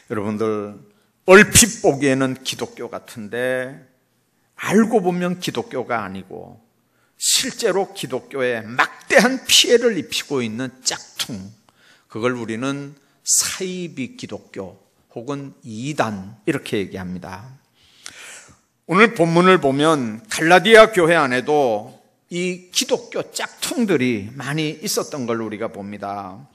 여러분들, 얼핏 보기에는 기독교 같은데 알고 보면 기독교가 아니고 실제로 기독교에 막대한 피해를 입히고 있는 짝퉁, 그걸 우리는 사이비 기독교 혹은 이단 이렇게 얘기합니다. 오늘 본문을 보면 갈라디아 교회 안에도 이 기독교 짝퉁들이 많이 있었던 걸 우리가 봅니다.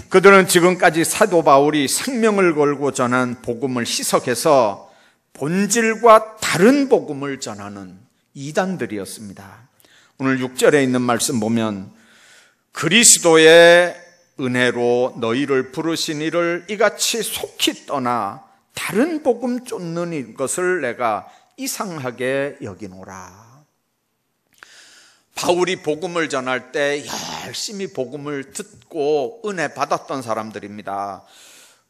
그들은 지금까지 사도 바울이 생명을 걸고 전한 복음을 희석해서 본질과 다른 복음을 전하는 이단들이었습니다. 오늘 6절에 있는 말씀 보면 그리스도의 은혜로 너희를 부르신 이를 이같이 속히 떠나 다른 복음 쫓는 것을 내가 이상하게 여기노라. 바울이 복음을 전할 때 열심히 복음을 듣고 은혜 받았던 사람들입니다.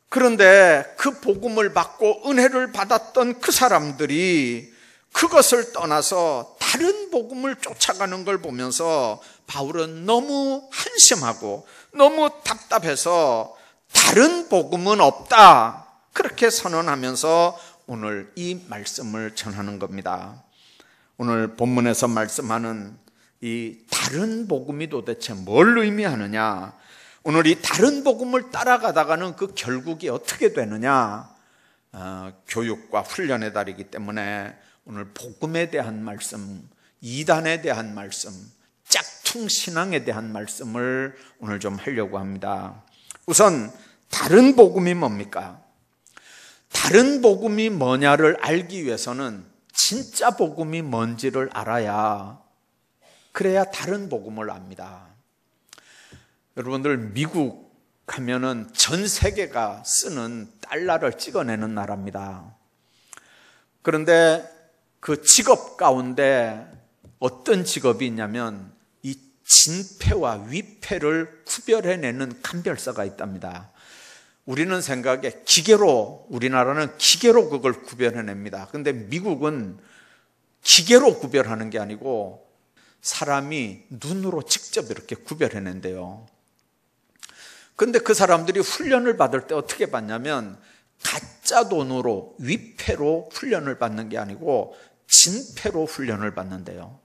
그런데 그 복음을 받고 은혜를 받았던 그 사람들이 그것을 떠나서 다른 복음을 쫓아가는 걸 보면서 바울은 너무 한심하고 너무 답답해서 다른 복음은 없다, 그렇게 선언하면서 오늘 이 말씀을 전하는 겁니다. 오늘 본문에서 말씀하는 이 다른 복음이 도대체 뭘 의미하느냐, 오늘 이 다른 복음을 따라가다가는 그 결국이 어떻게 되느냐, 교육과 훈련의 달이기 때문에 오늘 복음에 대한 말씀, 이단에 대한 말씀, 짝퉁 신앙에 대한 말씀을 오늘 좀 하려고 합니다. 우선 다른 복음이 뭡니까? 다른 복음이 뭐냐를 알기 위해서는 진짜 복음이 뭔지를 알아야, 그래야 다른 복음을 압니다. 여러분들, 미국 하면은 전 세계가 쓰는 달러를 찍어내는 나라입니다. 그런데 그 직업 가운데 어떤 직업이 있냐면 이 진패와 위패를 구별해내는 감별사가 있답니다. 우리는 생각에 기계로, 우리나라는 기계로 그걸 구별해냅니다. 그런데 미국은 기계로 구별하는 게 아니고 사람이 눈으로 직접 이렇게 구별해낸대요. 그런데 그 사람들이 훈련을 받을 때 어떻게 받냐면 가짜 돈으로, 위패로 훈련을 받는 게 아니고 진패로 훈련을 받는데요.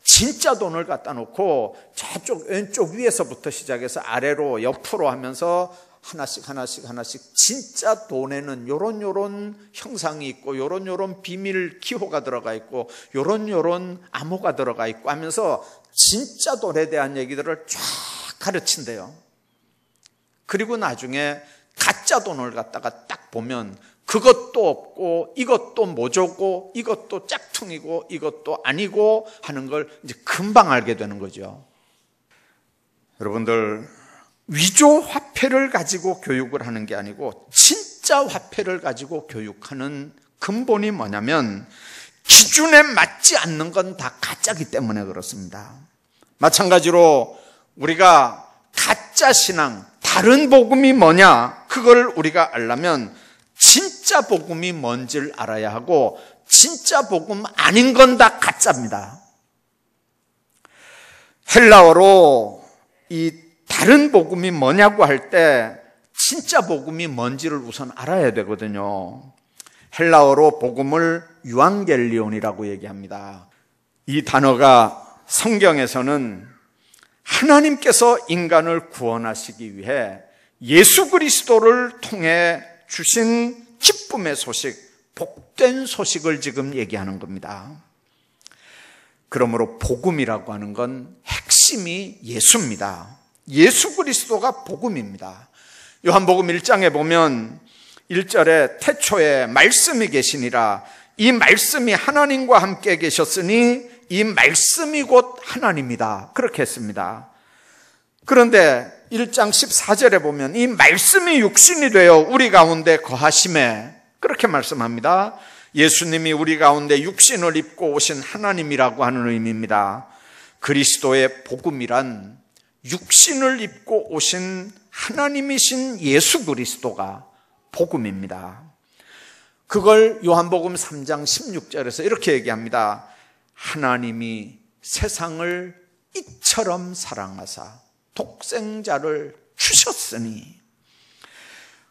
진짜 돈을 갖다 놓고 저쪽 왼쪽 위에서부터 시작해서 아래로 옆으로 하면서 하나씩 진짜 돈에는 요런 형상이 있고 요런 비밀 기호가 들어가 있고 요런 암호가 들어가 있고 하면서 진짜 돈에 대한 얘기들을 쫙 가르친대요. 그리고 나중에 가짜 돈을 갖다가 딱 보면 그것도 없고 이것도 모조고 이것도 짝퉁이고 이것도 아니고 하는 걸 이제 금방 알게 되는 거죠. 여러분들, 위조 화폐를 가지고 교육을 하는 게 아니고 진짜 화폐를 가지고 교육하는 근본이 뭐냐면 기준에 맞지 않는 건 다 가짜기 때문에 그렇습니다. 마찬가지로 우리가 가짜 신앙, 다른 복음이 뭐냐, 그걸 우리가 알려면 진짜 복음이 뭔지를 알아야 하고 진짜 복음 아닌 건 다 가짜입니다. 헬라어로 이 다른 복음이 뭐냐고 할 때 진짜 복음이 뭔지를 우선 알아야 되거든요. 헬라어로 복음을 유앙겔리온이라고 얘기합니다. 이 단어가 성경에서는 하나님께서 인간을 구원하시기 위해 예수 그리스도를 통해 주신 기쁨의 소식, 복된 소식을 지금 얘기하는 겁니다. 그러므로 복음이라고 하는 건 핵심이 예수입니다. 예수 그리스도가 복음입니다. 요한복음 1장에 보면 1절에 태초에 말씀이 계시니라, 이 말씀이 하나님과 함께 계셨으니 이 말씀이 곧 하나님이다, 그렇게 했습니다. 그런데 1장 14절에 보면 이 말씀이 육신이 되어 우리 가운데 거하심에, 그렇게 말씀합니다. 예수님이 우리 가운데 육신을 입고 오신 하나님이라고 하는 의미입니다. 그리스도의 복음이란 육신을 입고 오신 하나님이신 예수 그리스도가 복음입니다. 그걸 요한복음 3장 16절에서 이렇게 얘기합니다. 하나님이 세상을 이처럼 사랑하사 독생자를 주셨으니,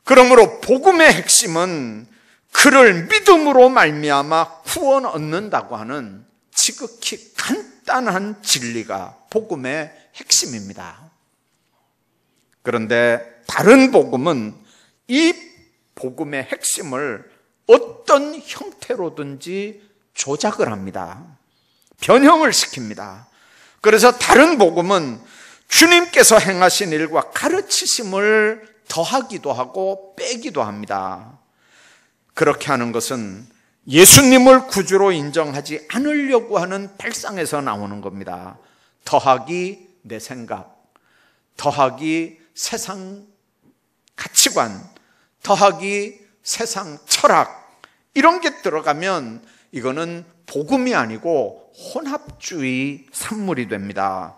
그러므로 복음의 핵심은 그를 믿음으로 말미암아 구원 얻는다고 하는 지극히 간단한 진리가 복음의 핵심입니다. 그런데 다른 복음은 이 복음의 핵심을 어떤 형태로든지 조작을 합니다. 변형을 시킵니다. 그래서 다른 복음은 주님께서 행하신 일과 가르치심을 더하기도 하고 빼기도 합니다. 그렇게 하는 것은 예수님을 구주로 인정하지 않으려고 하는 발상에서 나오는 겁니다. 더하기 내 생각, 더하기 세상 가치관, 더하기 세상 철학, 이런 게 들어가면 이거는 복음이 아니고 혼합주의 산물이 됩니다.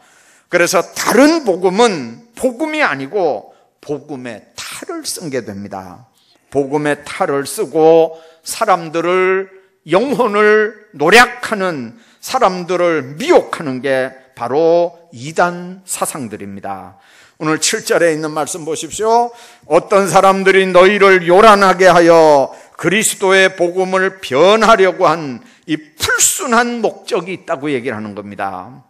그래서 다른 복음은 복음이 아니고 복음의 탈을 쓴 게 됩니다. 복음의 탈을 쓰고 사람들을, 영혼을 노략하는, 사람들을 미혹하는 게 바로 이단 사상들입니다. 오늘 7절에 있는 말씀 보십시오. 어떤 사람들이 너희를 요란하게 하여 그리스도의 복음을 변하려고 한 이 풀순한 목적이 있다고 얘기를 하는 겁니다.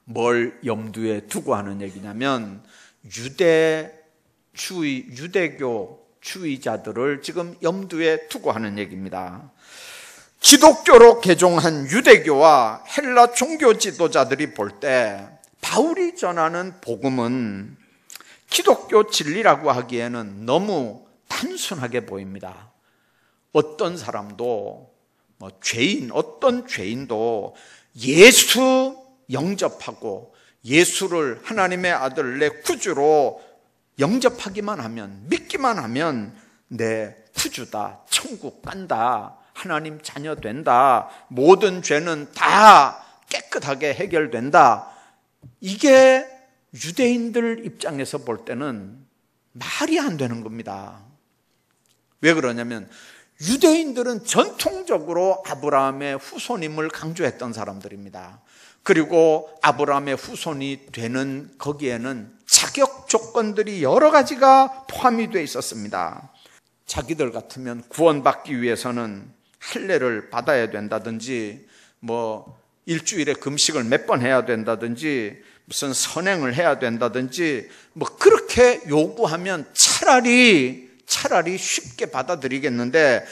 뭘 염두에 두고 하는 얘기냐면 유대교주의자들을 지금 염두에 두고 하는 얘기입니다. 기독교로 개종한 유대교와 헬라 종교 지도자들이 볼 때 바울이 전하는 복음은 기독교 진리라고 하기에는 너무 단순하게 보입니다. 어떤 사람도 어떤 죄인도 예수 영접하고 예수를 하나님의 아들 내 구주로 영접하기만 하면, 믿기만 하면 내 구주다, 천국 간다, 하나님 자녀 된다, 모든 죄는 다 깨끗하게 해결된다. 이게 유대인들 입장에서 볼 때는 말이 안 되는 겁니다. 왜 그러냐면 유대인들은 전통적으로 아브라함의 후손임을 강조했던 사람들입니다. 그리고 아브라함의 후손이 되는 거기에는 자격 조건들이 여러 가지가 포함이 되어 있었습니다. 자기들 같으면 구원받기 위해서는 할례를 받아야 된다든지, 일주일에 금식을 몇 번 해야 된다든지, 무슨 선행을 해야 된다든지, 그렇게 요구하면 차라리 쉽게 받아들이겠는데,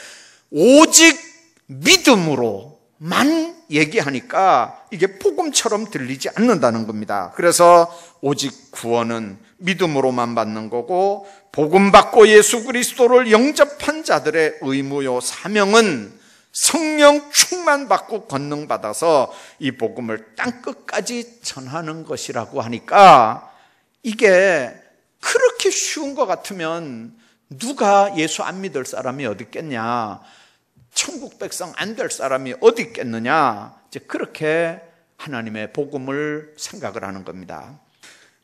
오직 믿음으로만 얘기하니까 이게 복음처럼 들리지 않는다는 겁니다. 그래서 오직 구원은 믿음으로만 받는 거고, 복음 받고 예수 그리스도를 영접한 자들의 의무요 사명은 성령 충만 받고 권능 받아서 이 복음을 땅끝까지 전하는 것이라고 하니까, 이게 그렇게 쉬운 것 같으면 누가 예수 안 믿을 사람이 어디 있겠냐, 천국 백성 안 될 사람이 어디 있겠느냐, 이제 그렇게 하나님의 복음을 생각을 하는 겁니다.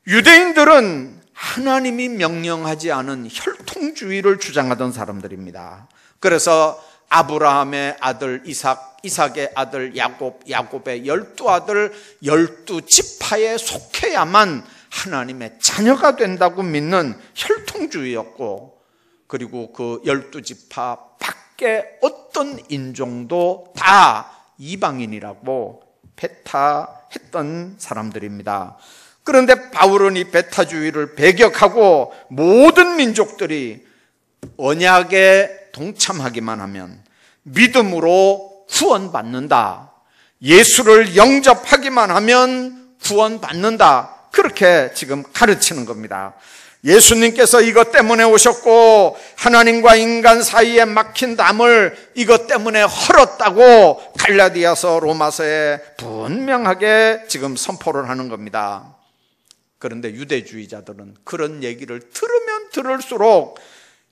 유대인들은 하나님이 명령하지 않은 혈통주의를 주장하던 사람들입니다. 그래서 아브라함의 아들 이삭, 이삭의 아들 야곱, 야곱의 12아들 12지파에 속해야만 하나님의 자녀가 된다고 믿는 혈통주의였고, 그리고 그 12지파 밖에 어떤 인종도 다 이방인이라고 배타했던 사람들입니다. 그런데 바울은 이 배타주의를 배격하고 모든 민족들이 언약에 동참하기만 하면 믿음으로 구원받는다, 예수를 영접하기만 하면 구원받는다, 그렇게 지금 가르치는 겁니다. 예수님께서 이것 때문에 오셨고 하나님과 인간 사이에 막힌 담을 이것 때문에 헐었다고 갈라디아서 로마서에 분명하게 지금 선포를 하는 겁니다. 그런데 유대주의자들은 그런 얘기를 들으면 들을수록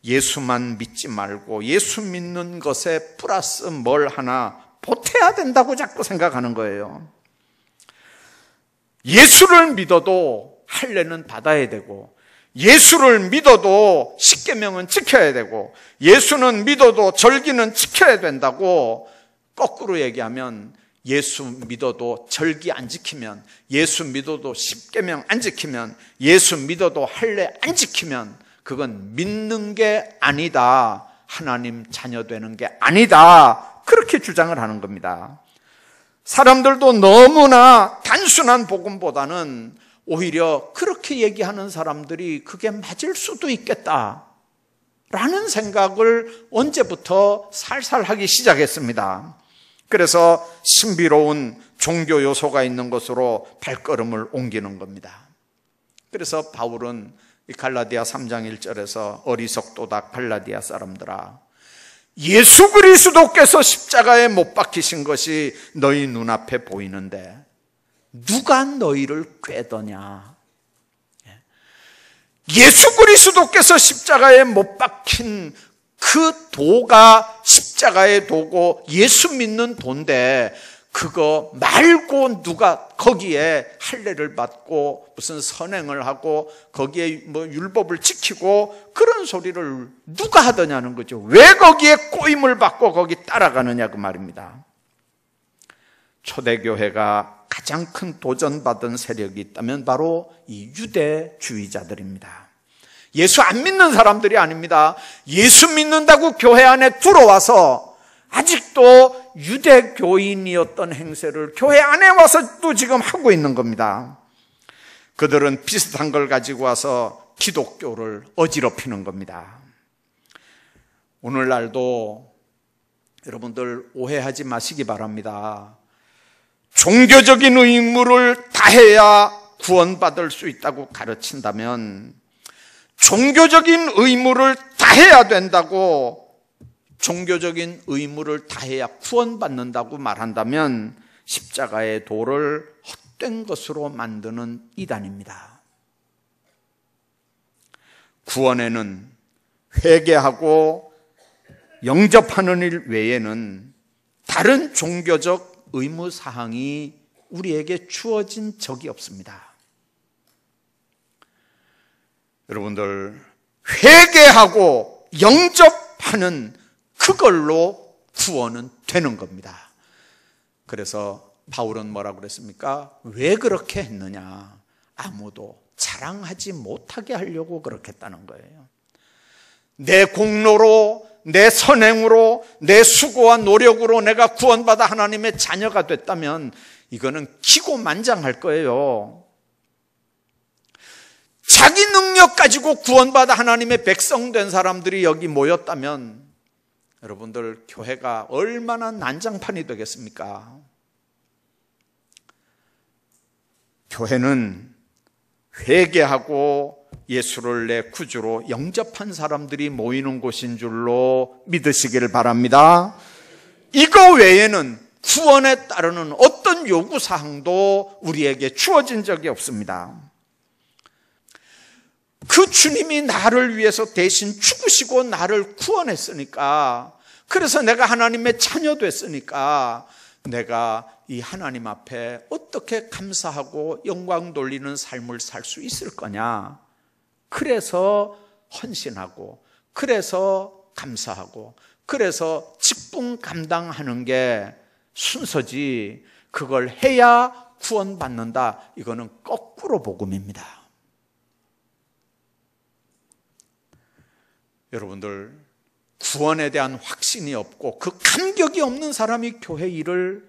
예수만 믿지 말고 예수 믿는 것에 플러스 뭘 하나 보태야 된다고 자꾸 생각하는 거예요. 예수를 믿어도 할례는 받아야 되고, 예수를 믿어도 십계명은 지켜야 되고, 예수는 믿어도 절기는 지켜야 된다고 거꾸로 얘기하면, 예수 믿어도 절기 안 지키면, 예수 믿어도 십계명 안 지키면, 예수 믿어도 할례 안 지키면 그건 믿는 게 아니다. 하나님 자녀 되는 게 아니다. 그렇게 주장을 하는 겁니다. 사람들도 너무나 단순한 복음보다는 오히려 그렇게 얘기하는 사람들이 그게 맞을 수도 있겠다 라는 생각을 언제부터 살살 하기 시작했습니다. 그래서 신비로운 종교 요소가 있는 곳으로 발걸음을 옮기는 겁니다. 그래서 바울은 갈라디아 3장 1절에서 어리석도다 갈라디아 사람들아, 예수 그리스도께서 십자가에 못 박히신 것이 너희 눈앞에 보이는데 누가 너희를 꾀더냐. 예수 그리스도께서 십자가에 못 박힌 그 도가 십자가의 도고 예수 믿는 도인데 그거 말고 누가 거기에 할례를 받고 무슨 선행을 하고 거기에 뭐 율법을 지키고 그런 소리를 누가 하더냐는 거죠. 왜 거기에 꼬임을 받고 거기 따라가느냐 그 말입니다. 초대교회가 가장 큰 도전받은 세력이 있다면 바로 이 유대주의자들입니다. 예수 안 믿는 사람들이 아닙니다. 예수 믿는다고 교회 안에 들어와서 아직도 유대교인이었던 행세를 교회 안에 와서도 지금 하고 있는 겁니다. 그들은 비슷한 걸 가지고 와서 기독교를 어지럽히는 겁니다. 오늘날도 여러분들 오해하지 마시기 바랍니다. 종교적인 의무를 다해야 구원받을 수 있다고 가르친다면, 종교적인 의무를 다해야 된다고, 종교적인 의무를 다해야 구원받는다고 말한다면 십자가의 도를 헛된 것으로 만드는 이단입니다. 구원에는 회개하고 영접하는 일 외에는 다른 종교적 의무사항이 우리에게 주어진 적이 없습니다. 여러분들, 회개하고 영접하는 그걸로 구원은 되는 겁니다. 그래서 바울은 뭐라고 그랬습니까? 왜 그렇게 했느냐? 아무도 자랑하지 못하게 하려고 그렇게 했다는 거예요. 내 공로로, 내 선행으로, 내 수고와 노력으로 내가 구원받아 하나님의 자녀가 됐다면 이거는 기고만장할 거예요. 자기 능력 가지고 구원받아 하나님의 백성 된 사람들이 여기 모였다면 여러분들, 교회가 얼마나 난장판이 되겠습니까? 교회는 회개하고 예수를 내 구주로 영접한 사람들이 모이는 곳인 줄로 믿으시기를 바랍니다. 이거 외에는 구원에 따르는 어떤 요구사항도 우리에게 주어진 적이 없습니다. 그 주님이 나를 위해서 대신 죽으시고 나를 구원했으니까, 그래서 내가 하나님의 자녀 됐으니까 내가 이 하나님 앞에 어떻게 감사하고 영광 돌리는 삶을 살 수 있을 거냐. 그래서 헌신하고, 그래서 감사하고, 그래서 직분 감당하는 게 순서지, 그걸 해야 구원받는다, 이거는 거꾸로 복음입니다. 여러분들, 구원에 대한 확신이 없고 그 감격이 없는 사람이 교회 일을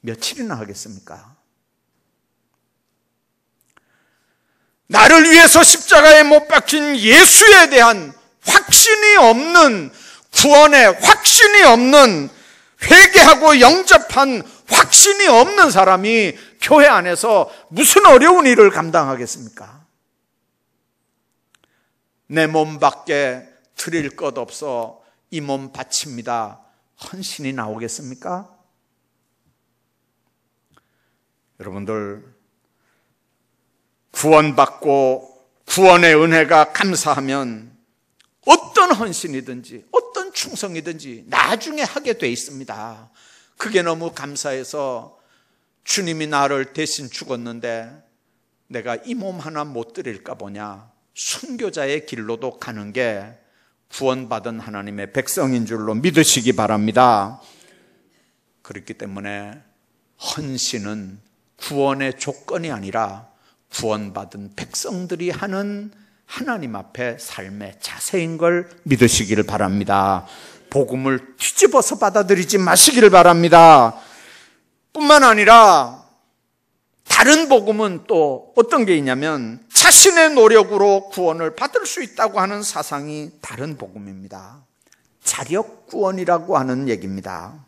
며칠이나 하겠습니까? 나를 위해서 십자가에 못 박힌 예수에 대한 확신이 없는, 구원에 확신이 없는, 회개하고 영접한 확신이 없는 사람이 교회 안에서 무슨 어려운 일을 감당하겠습니까? 내 몸밖에 드릴 것 없어 이 몸 바칩니다, 헌신이 나오겠습니까? 여러분들, 구원받고 구원의 은혜가 감사하면 어떤 헌신이든지 어떤 충성이든지 나중에 하게 돼 있습니다. 그게 너무 감사해서 주님이 나를 대신 죽었는데 내가 이 몸 하나 못 드릴까 보냐, 순교자의 길로도 가는 게 구원받은 하나님의 백성인 줄로 믿으시기 바랍니다. 그렇기 때문에 헌신은 구원의 조건이 아니라 구원받은 백성들이 하는 하나님 앞에 삶의 자세인 걸 믿으시기를 바랍니다. 복음을 뒤집어서 받아들이지 마시기를 바랍니다. 뿐만 아니라 다른 복음은 또 어떤 게 있냐면 자신의 노력으로 구원을 받을 수 있다고 하는 사상이 다른 복음입니다. 자력 구원이라고 하는 얘기입니다.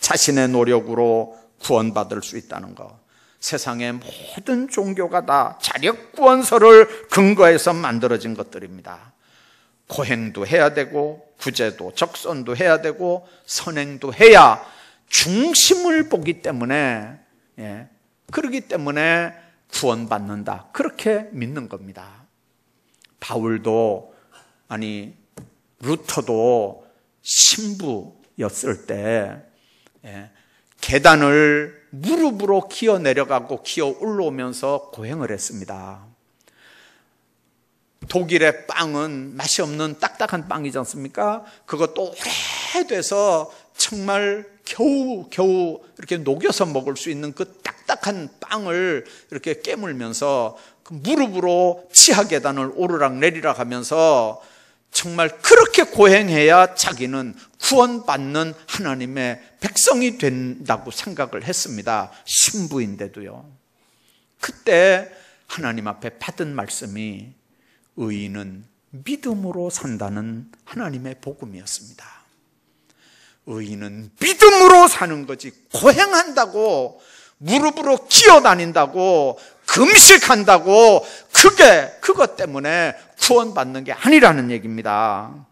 자신의 노력으로 구원받을 수 있다는 것. 세상의 모든 종교가 다 자력 구원서를 근거해서 만들어진 것들입니다. 고행도 해야 되고 구제도 적선도 해야 되고 선행도 해야 중심을 보기 때문에 그러기 때문에 구원받는다. 그렇게 믿는 겁니다. 바울도 루터도 신부였을 때 계단을 무릎으로 기어 내려가고 기어 올라오면서 고행을 했습니다. 독일의 빵은 맛이 없는 딱딱한 빵이지 않습니까? 그것도 오래돼서 정말 겨우 이렇게 녹여서 먹을 수 있는 그 딱딱한 빵을 이렇게 깨물면서 그 무릎으로 지하 계단을 오르락 내리락 하면서 정말 그렇게 고행해야 자기는 구원받는 하나님의 백성이 된다고 생각을 했습니다. 신부인데도요. 그때 하나님 앞에 받은 말씀이 의인은 믿음으로 산다는 하나님의 복음이었습니다. 의인은 믿음으로 사는 거지 고행한다고 무릎으로 기어다닌다고 금식한다고 그것 때문에 구원받는 게 아니라는 얘기입니다.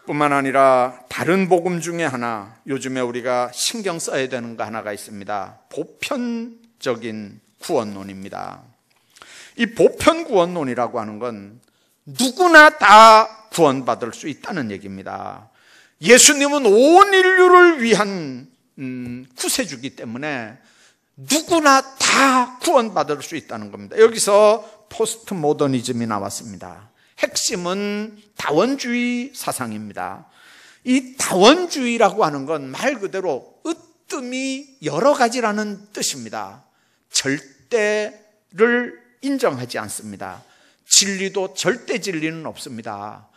뿐만 아니라 다른 복음 중에 하나, 요즘에 우리가 신경 써야 되는 거 하나가 있습니다. 보편적인 구원론입니다. 이 보편구원론이라고 하는 건 누구나 다 구원받을 수 있다는 얘기입니다. 예수님은 온 인류를 위한 구세주이기 때문에 누구나 다 구원받을 수 있다는 겁니다. 여기서 포스트 모더니즘이 나왔습니다. 핵심은 다원주의 사상입니다. 이 다원주의라고 하는 건 말 그대로 으뜸이 여러 가지라는 뜻입니다. 절대를 인정하지 않습니다. 진리도 절대 진리는 없습니다.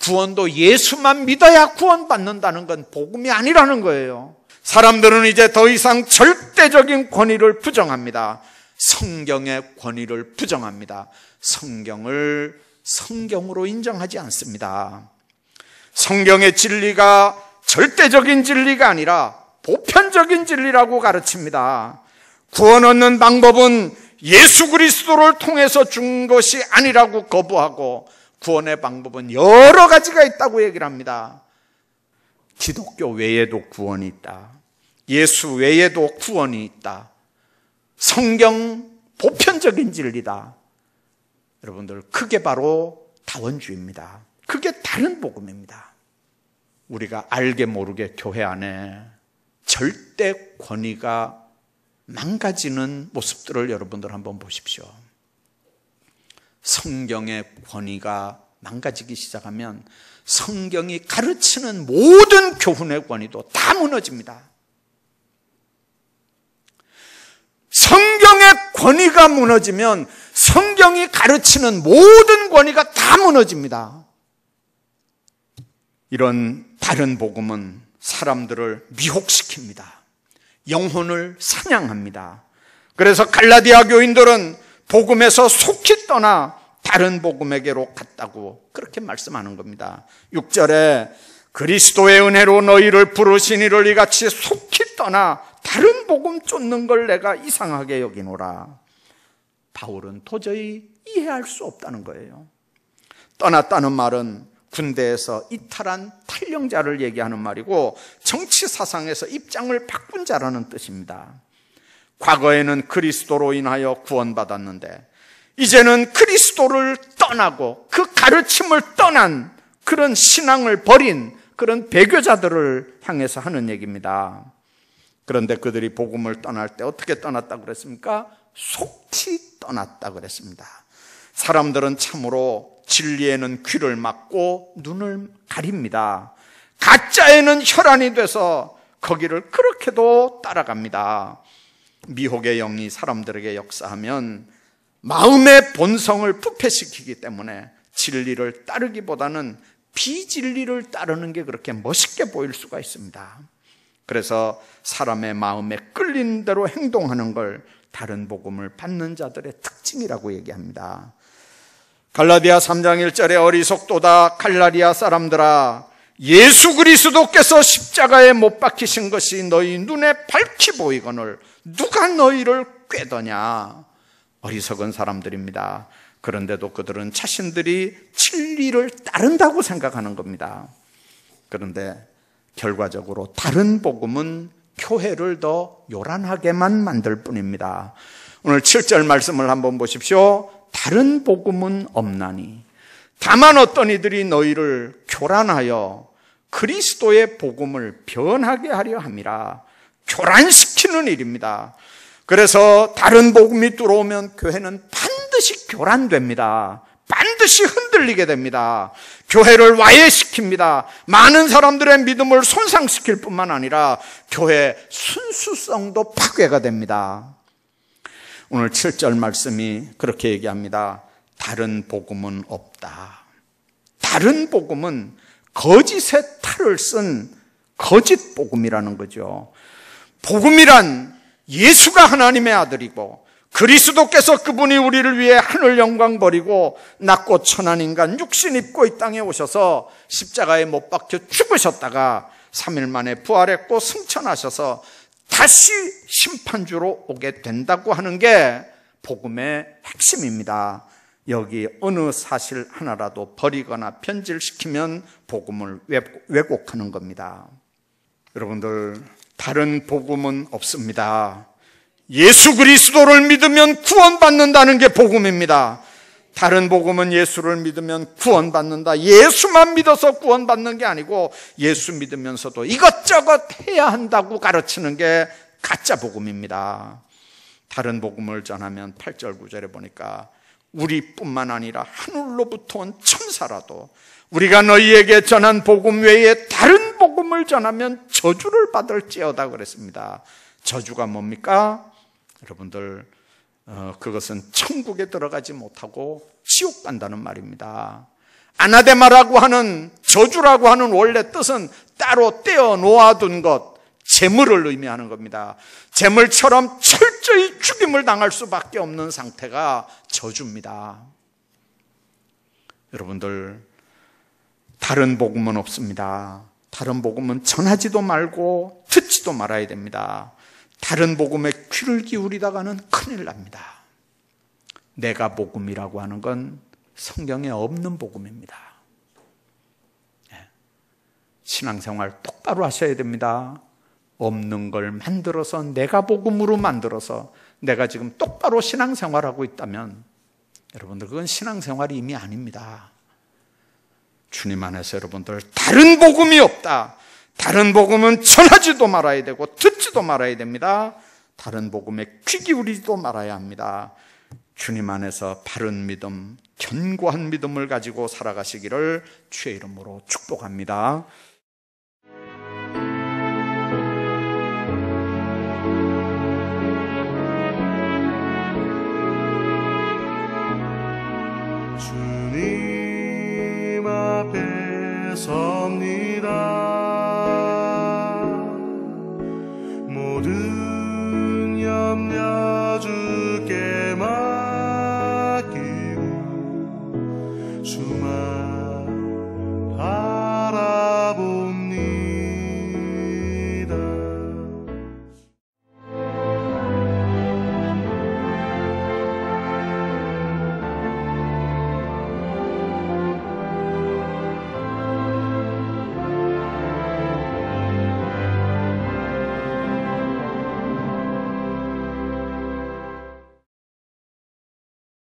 구원도 예수만 믿어야 구원받는다는 건 복음이 아니라는 거예요. 사람들은 이제 더 이상 절대적인 권위를 부정합니다. 성경의 권위를 부정합니다. 성경을 성경으로 인정하지 않습니다. 성경의 진리가 절대적인 진리가 아니라 보편적인 진리라고 가르칩니다. 구원 얻는 방법은 예수 그리스도를 통해서 준 것이 아니라고 거부하고 구원의 방법은 여러 가지가 있다고 얘기를 합니다. 기독교 외에도 구원이 있다. 예수 외에도 구원이 있다. 성경 보편적인 진리다. 여러분들, 그게 바로 다원주의입니다. 그게 다른 복음입니다. 우리가 알게 모르게 교회 안에 절대 권위가 망가지는 모습들을 여러분들 한번 보십시오. 성경의 권위가 망가지기 시작하면 성경이 가르치는 모든 교훈의 권위도 다 무너집니다. 성경의 권위가 무너지면 성경이 가르치는 모든 권위가 다 무너집니다. 이런 다른 복음은 사람들을 미혹시킵니다. 영혼을 사냥합니다. 그래서 갈라디아 교인들은 복음에서 속히 떠나 다른 복음에게로 갔다고 그렇게 말씀하는 겁니다. 6절에 그리스도의 은혜로 너희를 부르시니를 이같이 속히 떠나 다른 복음 쫓는 걸 내가 이상하게 여기노라. 바울은 도저히 이해할 수 없다는 거예요. 떠났다는 말은 군대에서 이탈한 탈영자를 얘기하는 말이고 정치 사상에서 입장을 바꾼 자라는 뜻입니다. 과거에는 그리스도로 인하여 구원받았는데 이제는 그리스도를 떠나고 그 가르침을 떠난 그런 신앙을 버린 그런 배교자들을 향해서 하는 얘기입니다. 그런데 그들이 복음을 떠날 때 어떻게 떠났다고 그랬습니까? 속히 떠났다고 그랬습니다. 사람들은 참으로 진리에는 귀를 막고 눈을 가립니다. 가짜에는 혈안이 돼서 거기를 그렇게도 따라갑니다. 미혹의 영이 사람들에게 역사하면 마음의 본성을 부패시키기 때문에 진리를 따르기보다는 비진리를 따르는 게 그렇게 멋있게 보일 수가 있습니다. 그래서 사람의 마음에 끌리는 대로 행동하는 걸 다른 복음을 받는 자들의 특징이라고 얘기합니다. 갈라디아 3장 1절에 어리석도다 갈라디아 사람들아, 예수 그리스도께서 십자가에 못 박히신 것이 너희 눈에 밝히 보이거늘 누가 너희를 꾀더냐. 어리석은 사람들입니다. 그런데도 그들은 자신들이 진리를 따른다고 생각하는 겁니다. 그런데 결과적으로 다른 복음은 교회를 더 요란하게만 만들 뿐입니다. 오늘 7절 말씀을 한번 보십시오. 다른 복음은 없나니 다만 어떤 이들이 너희를 교란하여 그리스도의 복음을 변하게 하려 함이라. 교란시키는 일입니다. 그래서 다른 복음이 들어오면 교회는 반드시 교란됩니다. 반드시 흔들리게 됩니다. 교회를 와해시킵니다. 많은 사람들의 믿음을 손상시킬 뿐만 아니라 교회의 순수성도 파괴가 됩니다. 오늘 7절 말씀이 그렇게 얘기합니다. 다른 복음은 없다. 다른 복음은 거짓의 탈을 쓴 거짓 복음이라는 거죠. 복음이란 예수가 하나님의 아들이고 그리스도께서 그분이 우리를 위해 하늘 영광 버리고 낮고 천한 인간 육신 입고 이 땅에 오셔서 십자가에 못 박혀 죽으셨다가 3일 만에 부활했고 승천하셔서 다시 심판주로 오게 된다고 하는 게 복음의 핵심입니다. 여기 어느 사실 하나라도 버리거나 변질시키면 복음을 왜곡하는 겁니다. 여러분들, 다른 복음은 없습니다. 예수 그리스도를 믿으면 구원받는다는 게 복음입니다. 다른 복음은 예수를 믿으면 구원받는다, 예수만 믿어서 구원받는 게 아니고 예수 믿으면서도 이것저것 해야 한다고 가르치는 게 가짜 복음입니다. 다른 복음을 전하면 8절 9절에 보니까 우리뿐만 아니라 하늘로부터 온 천사라도 우리가 너희에게 전한 복음 외에 다른 복음을 전하면 저주를 받을지어다 그랬습니다. 저주가 뭡니까? 여러분들, 그것은 천국에 들어가지 못하고 지옥 간다는 말입니다. 아나데마라고 하는, 저주라고 하는 원래 뜻은 따로 떼어 놓아둔 것, 재물을 의미하는 겁니다. 재물처럼 철저히 죽임을 당할 수밖에 없는 상태가 저주입니다. 여러분들, 다른 복음은 없습니다. 다른 복음은 전하지도 말고 듣지도 말아야 됩니다. 다른 복음에 귀를 기울이다가는 큰일 납니다. 내가 복음이라고 하는 건 성경에 없는 복음입니다. 신앙생활 똑바로 하셔야 됩니다. 없는 걸 만들어서 내가 복음으로 만들어서 내가 지금 똑바로 신앙생활하고 있다면 여러분들 그건 신앙생활이 이미 아닙니다. 주님 안에서 여러분들 다른 복음이 없다. 다른 복음은 전하지도 말아야 되고 듣지도 말아야 됩니다. 다른 복음에 귀 기울이지도 말아야 합니다. 주님 안에서 바른 믿음, 견고한 믿음을 가지고 살아가시기를 주의 이름으로 축복합니다. 주님